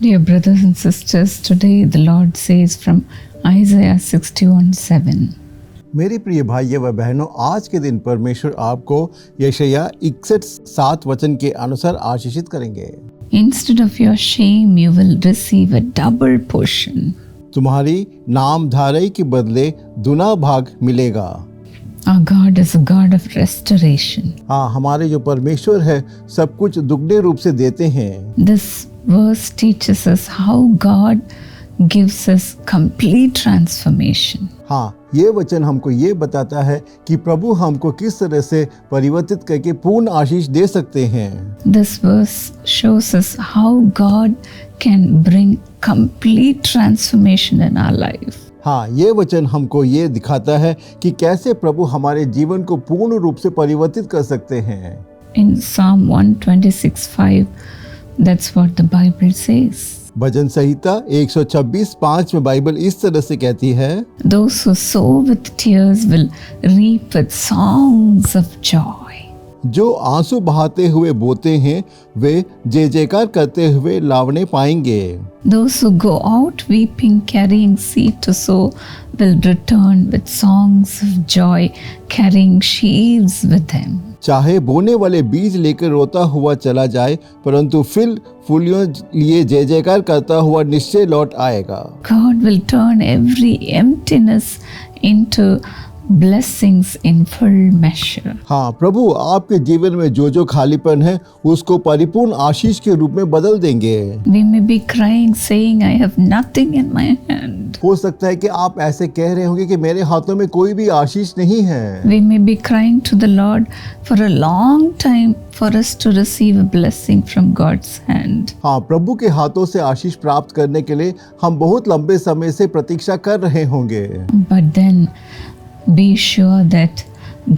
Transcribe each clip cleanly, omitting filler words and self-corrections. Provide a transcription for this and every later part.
Dear brothers and sisters, today the Lord says from Isaiah 61:7. मेरे प्रिय भाइयों व बहनों, आज के दिन परमेश्वर आपको यशायाह 61:7 वचन के अनुसार आशीषित करेंगे। Instead of your shame, you will receive a double portion. तुम्हारी नामधारी के बदले दुना भाग मिलेगा। Our God is a God of restoration. हाँ, हमारे जो परमेश्वर है सब कुछ दुगने रूप से देते हैं। This verse teaches us how God gives us complete transformation. हाँ, ये वचन हमको ये बताता है कि प्रभु हमको किस तरह से परिवर्तित करके पूर्ण आशीष दे सकते हैं। This verse shows us how God can bring complete transformation in our life. हाँ, ये वचन हमको ये दिखाता है कि कैसे प्रभु हमारे जीवन को पूर्ण रूप से परिवर्तित कर सकते हैं। In Psalm 126:5, that's what the Bible says. भजन संहिता 126:5 में बाइबल इस तरह से कहती है, Those who sow with tears will reap with songs of joy. जो आंसू बहाते हुए बोते हैं वे जय जयकार करते हुए लावने पाएंगे। Those who go out weeping, carrying seed to sow, will return with songs of joy, carrying sheaves with them. चाहे बोने वाले बीज लेकर रोता हुआ चला जाए, परंतु फिर फूलियों लिए जय जयकार करता हुआ निश्चय लौट आएगा। God will turn every emptiness into blessings in full measure. हाँ, प्रभु आपके जीवन में जो जो खालीपन है उसको परिपूर्ण आशीष के रूप में बदल देंगे। We may be crying, saying, I have nothing in my hand. हो सकता है कि आप ऐसे कह रहे होंगे कि मेरे हाथों में कोई भी आशीष नहीं है। We may be crying to the Lord for a long time for us to receive a blessing from God's hand. हाँ, प्रभु के हाथों से आशीष प्राप्त करने के लिए हम बहुत लंबे समय से प्रतीक्षा कर रहे होंगे। But then be sure that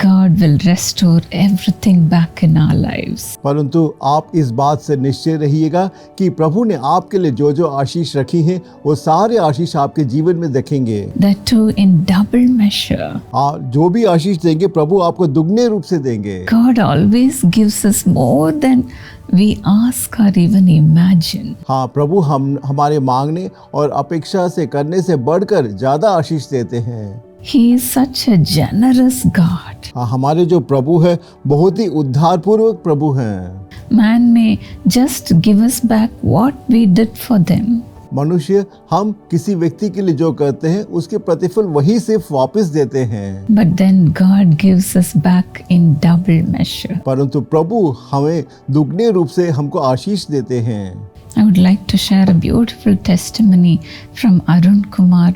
God will restore everything back in our lives. परंतु आप इस बात से निश्चय रहिएगा कि प्रभु ने आपके लिए जो जो आशीष रखी है वो सारे आशीष आपके जीवन में देखेंगे। That too in double measure. हाँ, जो भी आशीष देंगे प्रभु आपको दुगने रूप से देंगे। God always gives us more than we ask or even imagine. हाँ, प्रभु हमारे मांगने और अपेक्षा से करने से बढ़कर ज्यादा आशीष देते हैं। He is such a generous God. हाँ, हमारे जो प्रभु है बहुत ही उद्धारपूर्वक प्रभु हैं। Man may just give us back what we did for them. मनुष्य हम किसी व्यक्ति के लिए जो करते हैं उसके प्रतिफल वही सिर्फ वापस देते हैं। But then God gives us back in double measure. परंतु प्रभु हमें दुगने रूप से हमको आशीष देते हैं। I would like to share a beautiful testimony from Arun Kumar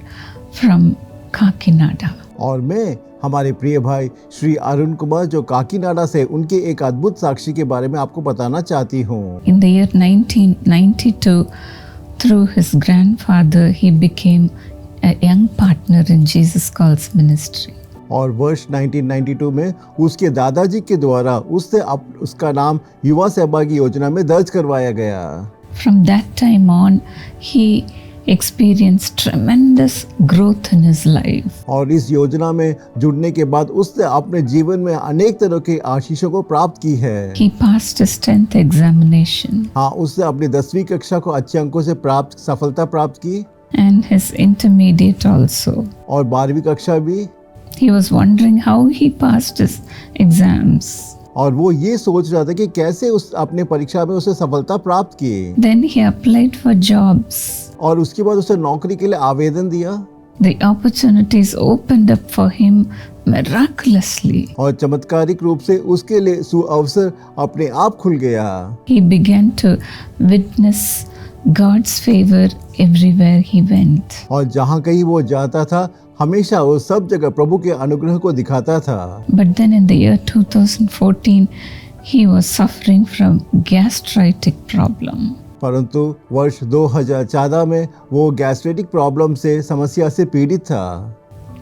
from Kakinada. और मैं हमारे प्रिय भाई श्री अरुण कुमार जो काकीनाडा से उनके एक अद्भुत साक्षी के बारे में आपको बताना चाहती हूँ। In the year 1992, through his grandfather, he became a young partner in Jesus Calls ministry. और वर्ष 1992 में उसके दादाजी के द्वारा उसका नाम युवा सहभागी योजना में दर्ज करवाया गया। From that time on, he experienced tremendous growth in his life. और इस योजना में जुड़ने के बाद उसने अपने जीवन में अनेक तरह के आशीषों को प्राप्त की है। He passed his 10th examination. हाँ, उसने अपनी 10वीं कक्षा को अच्छे अंकों से सफलता प्राप्त की। And his intermediate also. और 12वीं कक्षा भी। He was wondering how he passed his exams. और वो ये सोच रहा था कि कैसे उस अपने परीक्षा में उसे सफलता प्राप्त की। Then he applied for jobs. और उसके बाद उसे नौकरी के लिए आवेदन दिया। The opportunities opened up for him miraculously. और चमत्कारिक रूप से उसके लिए सुअवसर अपने आप खुल गया। He began to witness God's favor everywhere he went. और जहाँ कहीं वो जाता था हमेशा वो सब जगह प्रभु के अनुग्रह को दिखाता था। But then in the year 2014, he was suffering from gastritic problem. परंतु वर्ष 2014 में वो गैस्ट्रेटिक प्रॉब्लम से समस्या से पीड़ित था।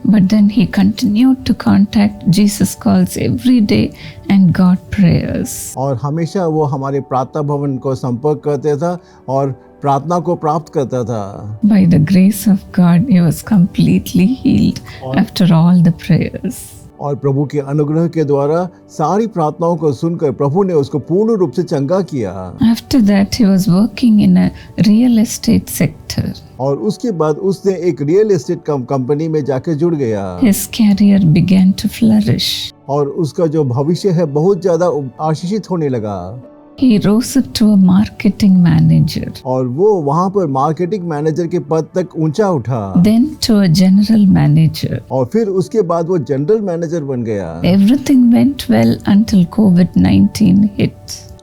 But then he continued to contact Jesus Calls every day and got prayers. और हमेशा वो हमारे प्रार्थना भवन को संपर्क करते था और प्रार्थना को प्राप्त करता था। By the grace of God, he was completely healed after all the prayers. और प्रभु के अनुग्रह के द्वारा सारी प्रार्थनाओं को सुनकर प्रभु ने उसको पूर्ण रूप से चंगा किया। After that, he was working in a real estate sector. और उसके बाद उसने एक रियल एस्टेट कंपनी में जाके जुड़ गया। His career began to flourish. और उसका जो भविष्य है बहुत ज्यादा आशीषित होने लगा। He rose up to a marketing manager, और वो वहाँ पर मार्केटिंग मैनेजर के पद तक ऊंचा उठा। then to a general manager. और फिर उसके बाद वो जनरल मैनेजर बन गया। Everything went well until COVID-19 hit.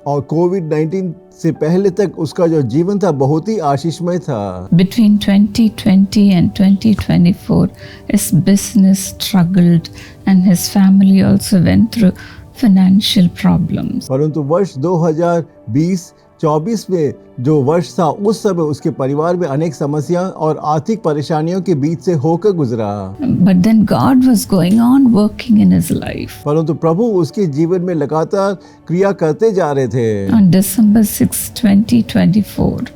और कोविड-19 से पहले तक उसका जो जीवन था बहुत ही आशीषमय था। Between 2020 and 2024, his business struggled and his family also went through financial problems. परंतु वर्ष 2020-24 में जो वर्ष था उस समय उसके परिवार में अनेक समस्याएं और आर्थिक परेशानियों के बीच से होकर गुजरा। But then God was going on working in his life. परंतु प्रभु उसके जीवन में लगातार क्रिया करते जा रहे थे। On December 6, 2024,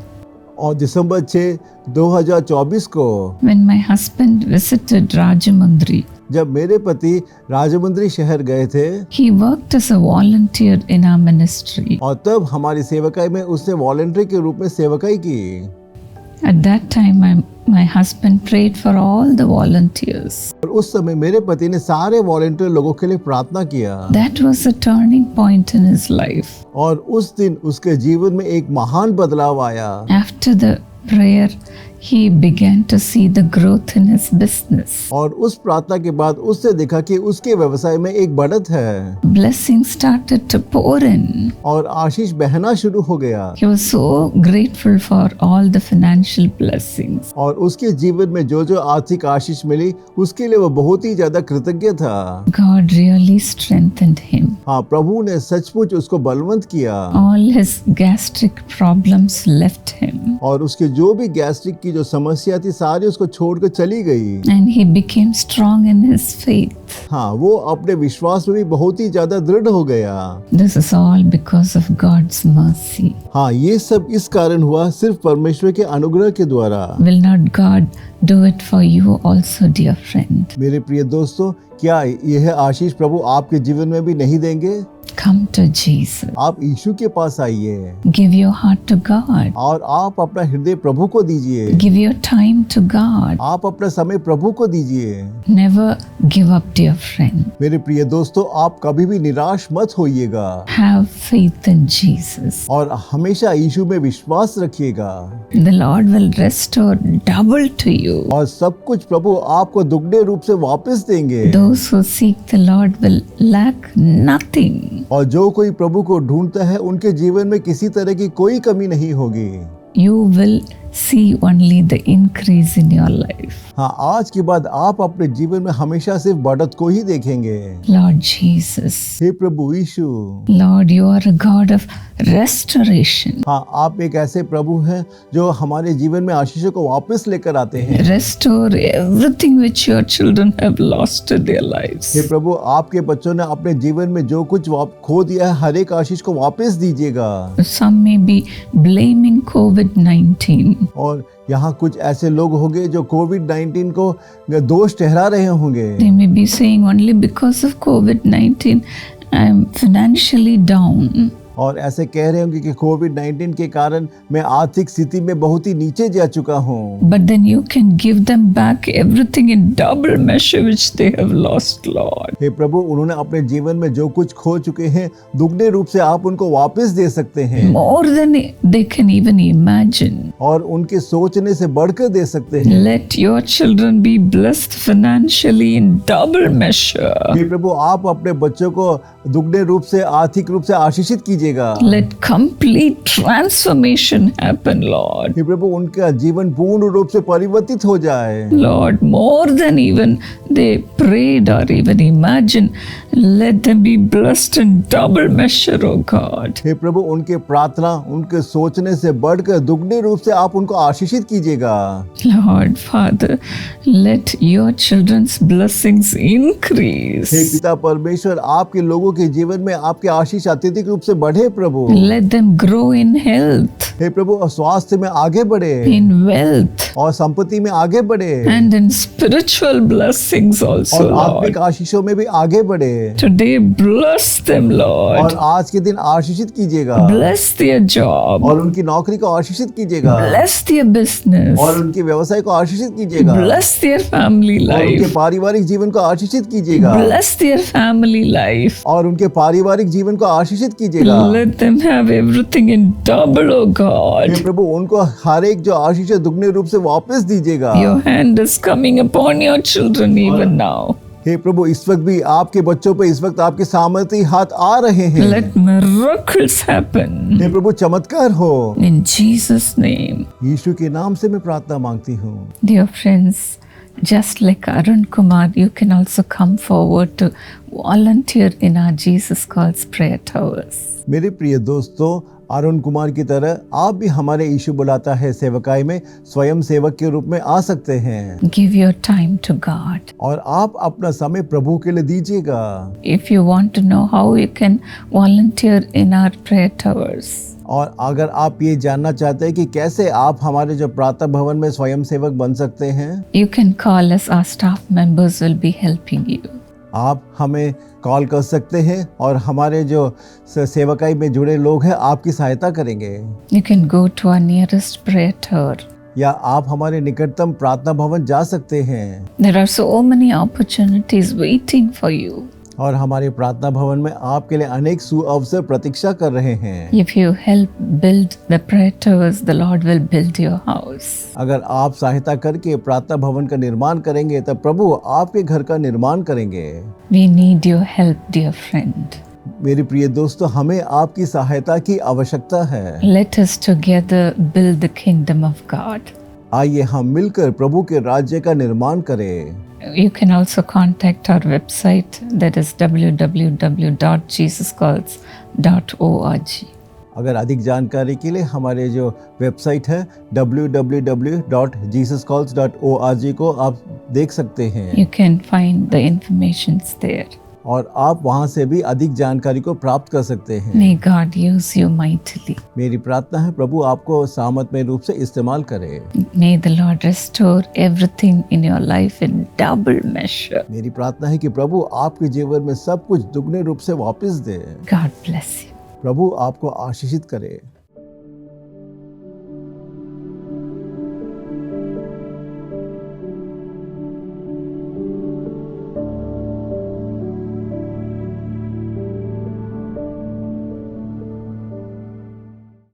और दिसंबर 6, 2024 को when my husband visited Rajamundry, जब मेरे पति राजमुंद्री शहर गए थे he worked as a volunteer in our ministry. और तब हमारी सेवकाई में उसने वॉलंटियर के रूप में सेवकाई की। At that time, my husband prayed for all the volunteers. और उस समय मेरे पति ने सारे वॉलंटियर लोगों के लिए प्रार्थना किया। That was a turning point in his life. और उस दिन उसके जीवन में एक महान बदलाव आया। After the prayer, he began to see the growth in his business. और उस प्रार्थना के बाद उसने देखा कि उसके व्यवसाय में एक बढ़त है। Blessings started to pour in. और आशीष बहना शुरू हो गया। He was so grateful for all the financial blessings. और उसके जीवन में जो जो आर्थिक आशीष मिली उसके लिए वो बहुत ही ज्यादा कृतज्ञ था। God really strengthened him. हाँ, प्रभु ने सचमुच उसको बलवंत किया। All his gastric problems left him. और उसके जो भी गैस्ट्रिक की जो समस्या थी सारी उसको छोड़कर चली गई। And he became strong in his faith. हाँ, वो अपने विश्वास में भी बहुत ही ज्यादा दृढ़ हो गया। This is all because of God's mercy. हाँ, ये सब इस कारण हुआ सिर्फ परमेश्वर के अनुग्रह के द्वारा। Will not God do it for you also, dear friend? मेरे प्रिय दोस्तों, क्या यह आशीष प्रभु आपके जीवन में भी नहीं देंगे? Come to Jesus. आप यीशु के पास आइए Give your heart to God. और आप अपना हृदय प्रभु को दीजिए। Give your time to God. आप अपना समय प्रभु को दीजिए। Never give up, dear friend. मेरे प्रिय दोस्तों, आप कभी भी निराश मत होइएगा Have faith in Jesus. और हमेशा यीशु में विश्वास रखिएगा। The Lord will restore double to you. और सब कुछ प्रभु आपको दुगने रूप से वापस देंगे। Those who seek the Lord will lack nothing. और जो कोई प्रभु को ढूंढता है उनके जीवन में किसी तरह की कोई कमी नहीं होगी। You will see only the increase in your life. हाँ, आज के बाद आप अपने जीवन में हमेशा सिर्फ बढ़त को ही देखेंगे। Lord Jesus. Hey Prabhu Yeshu. Lord, you are a God of restoration. हाँ, आप एक ऐसे प्रभु हैं जो हमारे जीवन में आशीषों को वापस लेकर आते हैं। Restore everything which your children have lost in their lives. हे प्रभु, आपके बच्चों ने अपने जीवन में जो कुछ खो दिया है हर एक आशीष को वापस दीजिएगा। Some may be blaming COVID-19. और यहाँ कुछ ऐसे लोग होंगे जो कोविड-19 को दोष ठहरा रहे होंगे। They may be saying only because of COVID-19 I am financially down. और ऐसे कह रहे होंगे कि कोविड-19 के कारण मैं आर्थिक स्थिति में बहुत ही नीचे जा चुका हूँ। But then you can give them back everything in double measure which they have lost, Lord. हे प्रभु, उन्होंने अपने जीवन में जो कुछ खो चुके हैं दुगने रूप से आप उनको वापस दे सकते हैं। More than they can even imagine. और उनके सोचने से बढ़कर दे सकते हैं। Let your children be blessed financially in double measure. हे प्रभु, आप अपने बच्चों को दुगने रूप से आर्थिक रूप से आशीषित कीजिएगा। Let complete transformation happen, Lord. हे प्रभु, उनका जीवन पूर्ण रूप से परिवर्तित हो जाए। Lord, more than even they prayed or even imagined, let them be blessed in double measure, oh God. हे प्रभु, उनके प्रार्थना उनके सोचने से बढ़कर दुगने रूप से आप उनको आशीषित कीजिएगा। Lord, Father, let your children's blessings increase. हे पिता परमेश्वर, आपके लोगों के जीवन में आपके आशीष अत्यधिक रूप से बढ़े बढ़े प्रभु। Let them grow in health, हे प्रभु स्वास्थ्य में आगे बढ़े in wealth, और संपत्ति में आगे बढ़े and in spiritual blessings also, और आत्मिक Lord. आशीषों में भी आगे बढ़े। Today, bless them, और Lord. आज के दिन आशीषित कीजिएगा Bless their job. और उनकी नौकरी को आशीषित कीजिएगा Bless their business. और उनके व्यवसाय को आशीषित कीजिएगा Bless their family और उनके life. पारिवारिक जीवन को आशीषित कीजिएगा Bless their family life. और उनके पारिवारिक जीवन को आशीषित कीजिएगा। Let them have everything in double, oh hey God. प्रभु उनको हर एक जो आशीष है दुगने रूप से वापस दीजिएगा। Your hand is coming upon your children even now. हे प्रभु इस वक्त भी आपके बच्चों पे इस वक्त आपके सामर्थ्य हाथ आ रहे हैं। Let miracles happen. हे प्रभु चमत्कार हो In Jesus' name. यीशु के नाम से मैं प्रार्थना मांगती हूँ। Dear friends, just like Arun Kumar, you can also come forward to volunteer in our Jesus Calls prayer towers. मेरे प्रिय दोस्तों अरुण कुमार की तरह आप भी हमारे यीशु बुलाता है सेवकाई में स्वयं सेवक के रूप में आ सकते हैं Give your time to God. और आप अपना समय प्रभु के लिए दीजिएगा। If you want to know how you can volunteer in our prayer towers, और अगर आप ये जानना चाहते हैं कि कैसे आप हमारे जो प्रातः भवन में स्वयं सेवक बन सकते हैं, you can call us. Our staff members will be helping you. आप हमें कॉल कर सकते हैं और हमारे जो सेवकाई में जुड़े लोग हैं आपकी सहायता करेंगे। You can go to our nearest prayer tower. या आप हमारे निकटतम प्रार्थना भवन जा सकते हैं There are so many opportunities waiting for you. और हमारे प्रार्थना भवन में आपके लिए अनेक सुअवसर प्रतीक्षा कर रहे हैं। If you help build the prayer towers, the Lord will build your house. अगर आप सहायता करके प्रार्थना भवन का निर्माण करेंगे तब प्रभु आपके घर का निर्माण करेंगे। We need your help, dear friend. मेरे प्रिय दोस्तों हमें आपकी सहायता की आवश्यकता है। Let us together build the kingdom of God. आइए हम मिलकर प्रभु के राज्य का निर्माण करें। You can also contact our website, that is www.jesuscalls.org. अगर अधिक जानकारी के लिए हमारे जो वेबसाइट है www.jesuscalls.org को आप देख सकते हैं You can find the informations there. और आप वहां से भी अधिक जानकारी को प्राप्त कर सकते हैं। May God use you mightily. मेरी प्रार्थना है प्रभु आपको सामर्थ्य रूप से इस्तेमाल करे। May the Lord restore everything in your life in double measure. मेरी प्रार्थना है कि प्रभु आपके जीवन में सब कुछ दुगने रूप से वापस दे। God bless you. प्रभु आपको आशीषित करे।